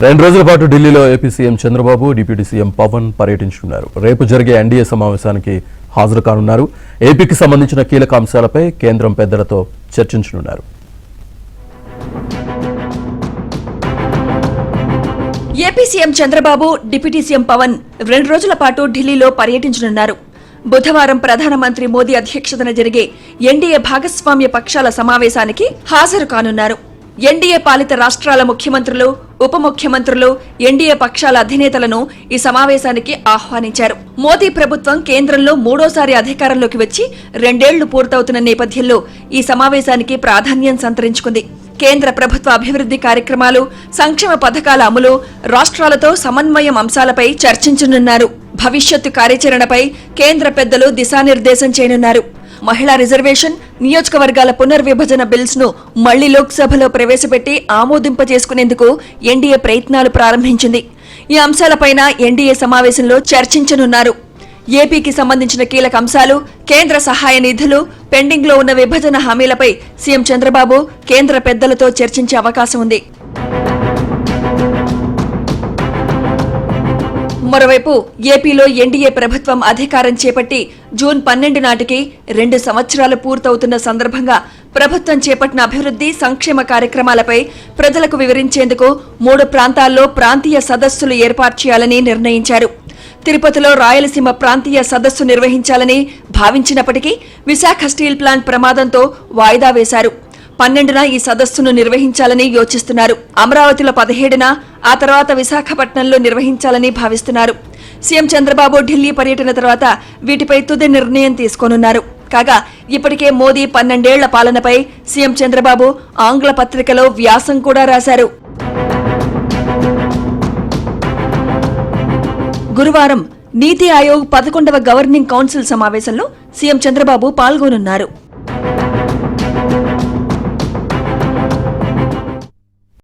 2 రోజుల పాటు ఢిల్లీలో AP CM Chandrababu, deputy CM Pawan పర్యటించనున్నారు. రేపు జరిగే ఎన్డీఏ సమావేశానికి హాజరు కానున్నారు. ఏపీకి సంబంధించిన కీలక అంశాలపై కేంద్రం పెద్దలతో చర్చించనున్నారు. AP CM Chandrababu, deputy CM Pawan 2 రోజుల పాటు ఢిల్లీలో పర్యటించనున్నారు. బుధవారం ప్రధానమంత్రి మోదీ అధ్యక్షతన జరిగే ఎన్డీఏ భాగస్వామ్య పక్షాల సమావేశానికి హాజరు కానున్నారు. ఎన్డీఏ పాలిత రాష్ట్రాల ముఖ్యమంత్రులు, ఉప ముఖ్యమంత్రులు, ఎన్డీఏ పక్షాల అధినేతలను ఈ సమావేశానికి ఆహ్వానించారు. మోదీ ప్రభుత్వం కేంద్రంలో 3వ అధికారంలోకి వచ్చి 2 ఏళ్లు పూర్తవుతున్న నేపథ్యంలో ఈ సమావేశానికి ప్రాధాన్యం సంతరించుకుంది. కేంద్ర ప్రభుత్వ అభివృద్ధి కార్యక్రమాలు, సంక్షేమ పథకాల అమలు, రాష్ట్రాలతో సమన్వయం అంశాలపై చర్చించనున్నారు. భవిష్యత్తు కార్యాచరణపై కేంద్ర పెద్దలు దిశానిర్దేశం చేయనున్నారు. మహిళా రిజర్వేషన్, నియోజకవర్గాల పునర్విభజన బిల్స్ ను మళ్లీ లోక్సభలో ప్రవేశపెట్టి ఆమోదింపజేసుకునేందుకు ఎన్డీఏ ప్రయత్నాలు ప్రారంభించింది. ఈ అంశాలపైన ఎన్డీఏ సమావేశంలో చర్చించనున్నారు. ఏపీకి సంబంధించిన కీలక అంశాలు, కేంద్ర సహాయ నిధులు, పెండింగ్ లో ఉన్న విభజన హామీలపై సీఎం చంద్రబాబు కేంద్ర పెద్దలతో చర్చించే అవకాశం ఉంది. మరోవైపు ఏపీలో ఎన్డీఏ ప్రభుత్వం అధికారం చేపట్టి జూన్ 12 నాటికి 2 సంవత్సరాలు పూర్తవుతున్న సందర్భంగా ప్రభుత్వం చేపట్టిన అభివృద్ధి, సంక్షేమ కార్యక్రమాలపై ప్రజలకు వివరించేందుకు 3 ప్రాంతాల్లో ప్రాంతీయ సదస్సులు ఏర్పాటు చేయాలని నిర్ణయించారు. తిరుపతిలో రాయలసీమ ప్రాంతీయ సదస్సు నిర్వహించాలని భావించినప్పటికీ విశాఖ స్టీల్ ప్లాంట్ ప్రమాదంతో వాయిదా వేశారు. 12న ఈ సదస్సును నిర్వహించాలని యోచిస్తున్నారు. అమరావతిలో 17న, ఆ తర్వాత విశాఖపట్నంలో నిర్వహించాలని భావిస్తున్నారు. సీఎం చంద్రబాబు ఢిల్లీ పర్యటన తర్వాత వీటిపై తుది నిర్ణయం తీసుకోనున్నారు. కాగా ఇప్పటికే మోదీ 12 ఏళ్ల పాలనపై సీఎం చంద్రబాబు ఆంగ్ల పత్రికలో వ్యాసం కూడా రాశారు. గురువారం నీతి ఆయోగ్ 11వ గవర్నింగ్ కౌన్సిల్ సమావేశంలో సీఎం చంద్రబాబు పాల్గొనున్నారు.